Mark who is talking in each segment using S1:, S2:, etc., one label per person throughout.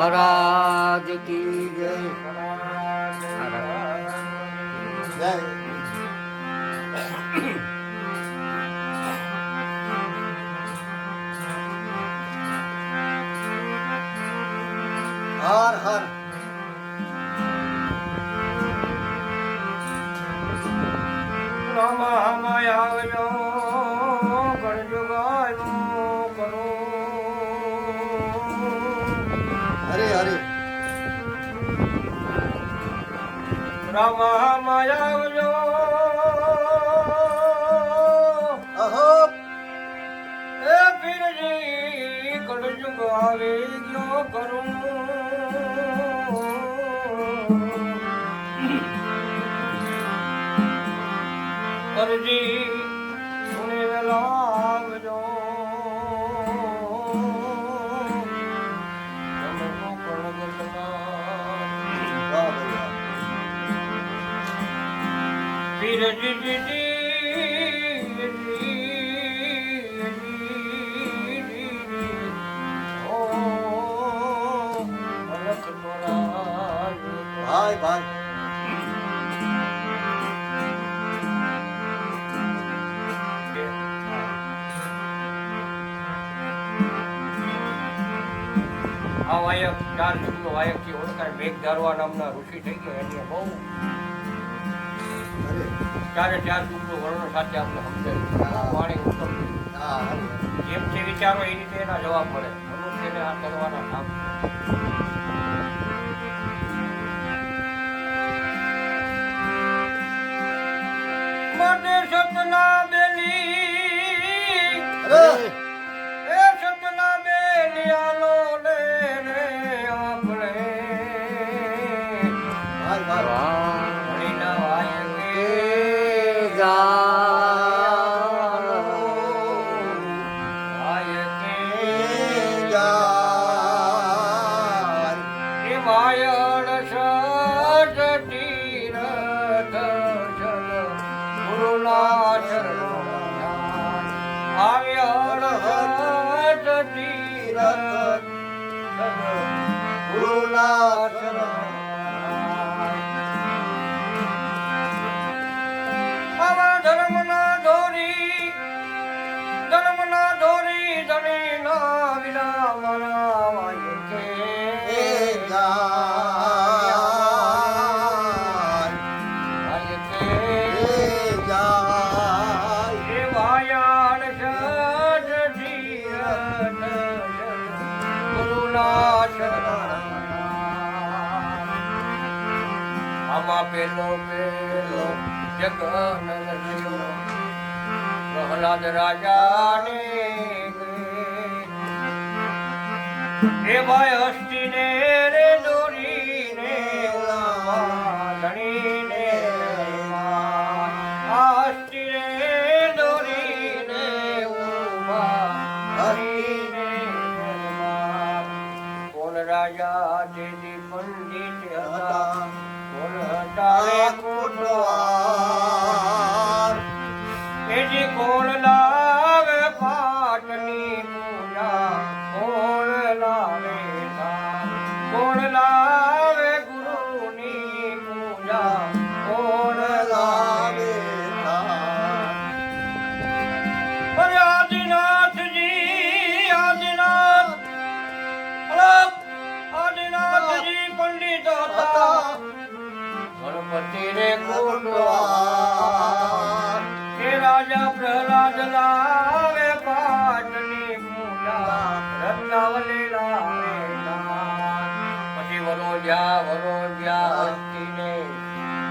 S1: મહારાજ કી જય. જય. હર હર.
S2: રામા આવજો ગણજુગાયો કરો.
S1: હરે હરે.
S2: રામા આવજો
S1: અહો.
S2: એ પીરજી ગણજુગ આવે ગયો કરું. અરજી સુને વેલાવજો જમકો કળગતના પીરજી ઓ અલખ તોરા
S1: ભાઈ ભાઈ. આ વાયક 4 યુગનો વાયક થી ઓળખાય મેઘધારવા નામના ઋષિ થઈ ગયો. એની બહુ હરે.
S2: 4 યુગનું વર્ણન સાથે આપણે સમજાય વાણી ઉત્તમ
S1: હા હરે.
S2: જેમ જે વિચારો એ રીતે એના જવાબ મળે. મનુષ્યને આ કરવાના કામ માટે સતના બેલી
S1: અરે.
S2: એ સતના બેલિયાનો લે રે આપણે
S1: ભાઈ ભાઈ.
S2: હરિના વાયકે
S1: જાનો
S2: વાયકે
S1: જાય.
S2: એ વાયણ સજતી રથ જન ગુરુના ચરણ આવ્યણ સજતી રથ જન ગુરુના ચરણ આવા ધર્મના ધોરી ધણી ના વિના મારા વાયકે
S1: એ જાય.
S2: વાયકે
S1: એ જાય.
S2: એ વાયાણ સજતી રથ જન ગુરુના ચરણ આમાં પેલો જગન રચ્યો પ્રહલાદ રાજાને એ ભાઈ હસ્તીને રે દોરીને ધણીને આ હસ્તીને દોરીને હરીને કોણ રાજા દેદી પંડિત હતા કોણ હતા
S1: કોટવાર.
S2: એજી કોણ લાવે પાટની પૂજા કોણ લાવે દાન કોણ લાવે ગુરુની પૂજા કોણ લાવે અરે આદિનાથજી આદિનાથજી પંડિત હતા ગણપતિ રે કોટવાર. હે રાજા પ્રહલાદ લાવે પાટની પૂજા રત્નાવલી લાવે દાન. પછી વરોજ્યા હસ્તીને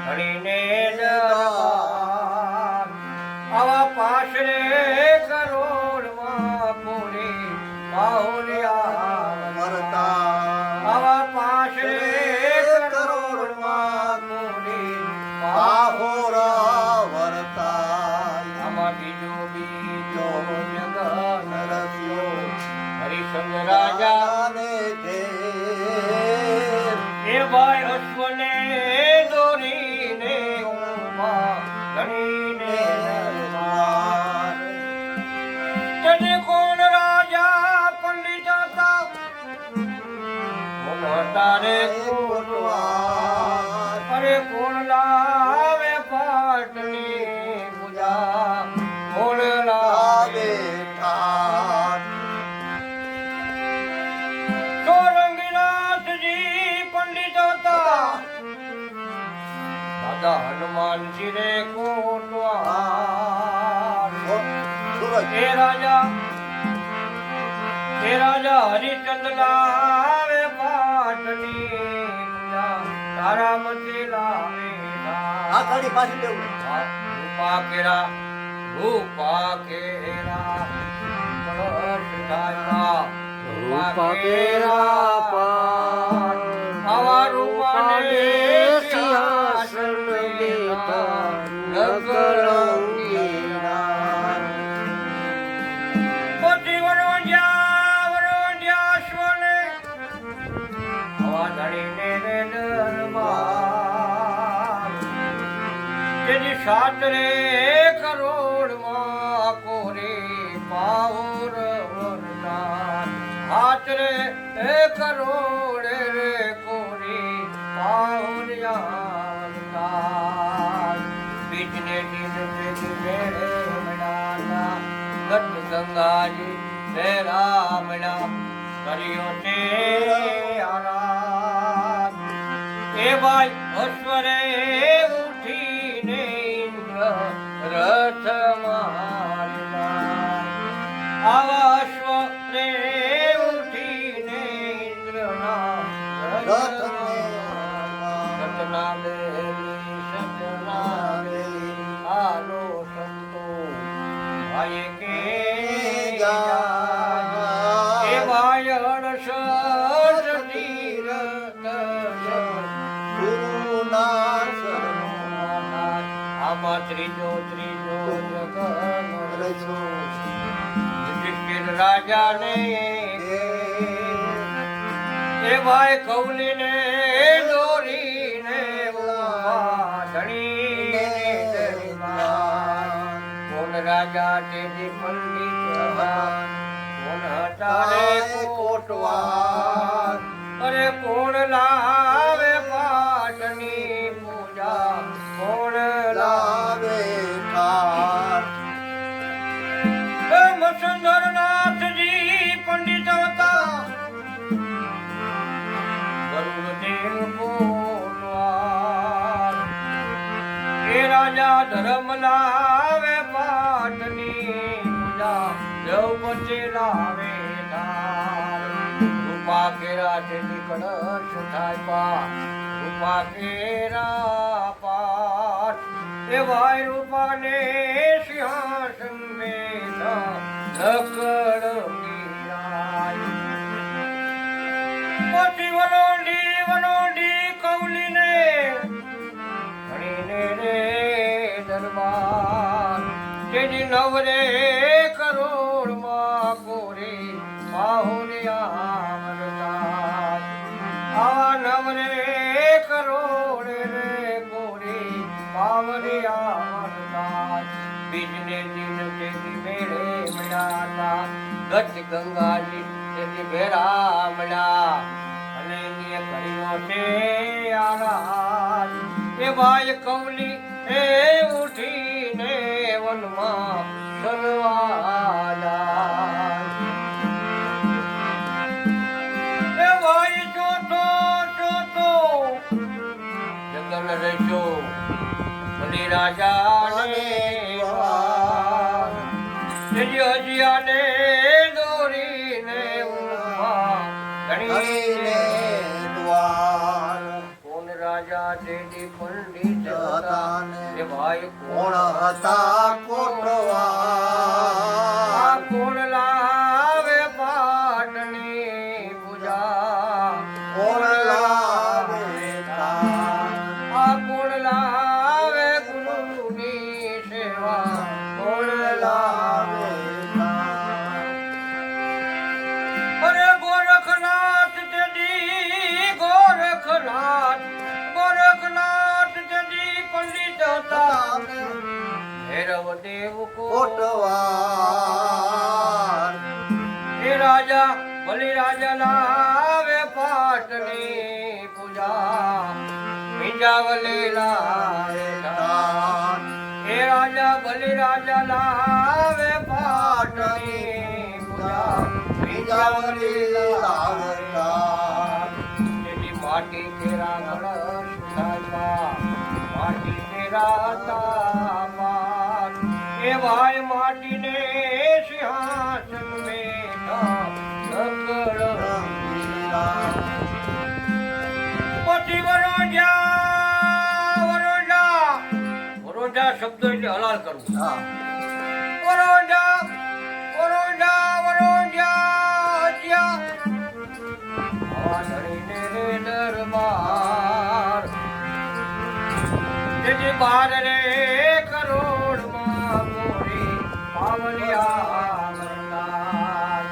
S2: ધણીને દરબાર આવા પાશરે કરોડમાં પૂરી બાહુલિયા
S1: મરતા.
S2: આવા પાશરે કરોડમાં પૂરી
S1: બાહોરા વરતાય.
S2: આમાં બીજો જગન
S1: નરસ્યો
S2: હરિશ્ચંદ્ર રાજા
S1: રાજાને ઘેર.
S2: એ ભાઈ અશ્વને દોરીને ઉભા ધણીને દરબાર. તેને કોણ રાજા પંડિત હતા કોણ
S1: કોટવાર અરે કોણ લાવે પાટની પૂજા કોણ લાવે ઠાઠ સોરંગીનાથજી પંડિત હતા દાદા હનુમાનજી રે કોટવાર હે રાજા હરિચંદ લાવે પાટની પૂજા તારા મતે લાવે
S3: આ કાઢી પાછી દેવું
S1: રૂપા કેરા રૂપા કેરા પાટ આવા રૂપાને સિંહાસન બેઠા નગરંગીના પોતી વરોડ્યા સ્વને હવા ધણીને દરબાર તેની સાતરે કરોડમાં કોરે પાવર વરદાન હાથરે કરોડ રે કોરે પાવર વરદાન બીજને દિન તેજી મેળે મનાતા ગત ગંગાજી હે રામના કર્યો તે આરાધ એ ભાઈ અશ્વરે ઉઠીને ઇન્દ્ર રથ મારતા આવા અશ્વરે ઉઠીને ઇન્દ્રના રથ સતના બેલી હાલો સંતો ભાઈ કે એ ભાઈ અડસઠ તીરથ આમાં ત્રીજો જગન યુધિષ્ઠિર રાજાને એ ભાઈ કૌલીને દોરીને ધણીને દરબાર કોણ રાજા તેજી પંડિત હતા કોણ હતા રે કોટવાર અરે કોણ લાવે પાટની પૂજા કોણ લાવે મસંદરનાથજી પંડિત હતા ગરુડદેવ કોટવાર એ રાજા ધર્મ લાવે પાટની પૂજા દ્રૌપદી લાવે ધાર રૂપા કેરા તેની કળશ થાય પા રૂપા કેરા પાઠ એ ભાઈ રૂપાને સિંહાસન બેઠા નકળ મીરાય પછી વનોડી કૌલીને ધણીને રે દરબાર તેજી નવરે કરોડમાં કોરે પાહુરિયા વરદાન આવા નવરે કરોડ રે કોરે પાવરિયા વરદાન બીજને દિન તેજી મેળે મળ્યા ગત ગંગાજી તેજી ભેરા મળ્યા અને એની કર્યો છે આરાધ એ ભાઈ કૌલી એ ઉઠીને વનમાં સલવાલા એ ભાઈ ચોથો જગન રહેશો બલી રાજાને હજીયાને દોરીને ધણીને કોણ રાજા તેની પંડિત હતા એ ભાઈ
S3: કોણ હતા કોટવાર
S1: કોણ લાવે પાટની પૂજા
S3: કોણ લાવે
S1: કોણ લાવે ગુરુની સેવા કોણ લાવે અરે ગોરખનાથ તેજી ગોરખનાથ તેજી પંડિત હતા ભૈરવ દેવ
S3: કોટવાર
S1: હે રાજા બલિ રાજા લાવે પાટની વિજાવલી લાવે ધાન. હે રાજા બલિ રાજા લાવે પાટની પૂજા વિજાવલી લાવે ધાન. તેની માટી તેરા કળશ સાજવા માટી તેરા તાપાન. એ ભાઈ માટીને સિંહાસન બેઠા સકળ પછી વરોજા શબ્દ એટલે હલાલ કરવું.
S3: હા.
S1: વરોજા હત્યા આવા ધણીને રે દરબાર. તેથી બાર રે કરોડમાં ગોરી પાવલિયા વરદાન.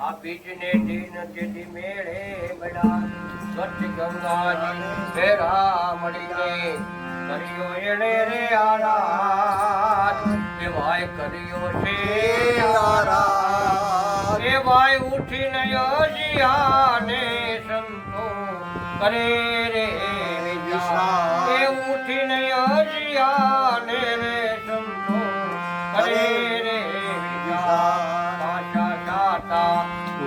S1: આ બીજને દિન જેથી મેળે બડા સ્વચ્છ ગંગાજી ભેરા મળીને કર્યો એણે રે આરાધ. એ ભાઈ કર્યો છે આરાધ. એ ભાઈ ઉઠીને અજિયાને સંતો કરે રે વિચાર. એ ઉઠીને અજિયાને રે સંતો કરે રે વિચાર. પાછા જાતા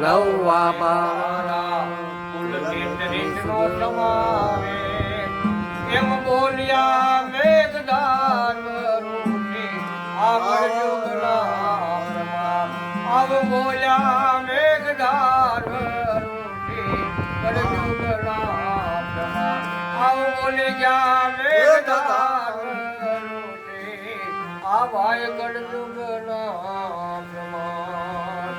S1: નવા બારા કુલ રીતનો સમાવે. એમ બોલ્યા મેઘદાન રૂપે આગળ યુગના પ્રમાણ. આવ બોલ્યા મેઘદાન રૂપે કળયુગના પ્રમાણ. આવ બોલે ગયા મેઘદાન રૂપે આવાય કળયુગના પ્રમાણ.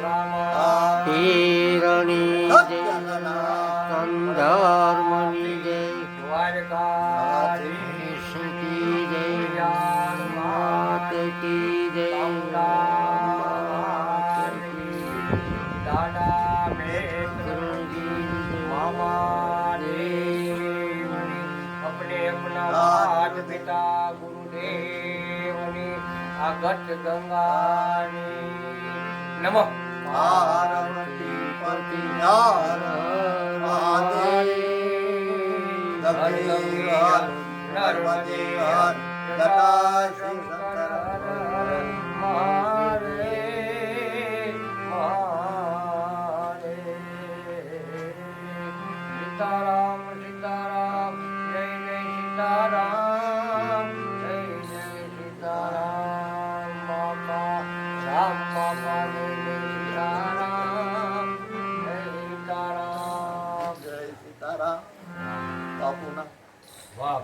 S1: રામા
S4: હિરણી જય કંધર્મની જય
S1: દ્વારકાધીશ
S4: કી જય માત કી જય માત કી
S1: દાદા મામા દેવ अपने अपना मात पिता गुरुदेवनी आगत गंगानी नमः
S3: पार्वती पति हर महादेव नर्मदे हर जटा शंकर
S1: मारे मारे सीताराम सीताराम जय जय सीताराम जय जय सीताराम बाबा राम बाबा जय जय सीताराम जय सीताराम
S3: जय सीताराम बापूना
S1: वाह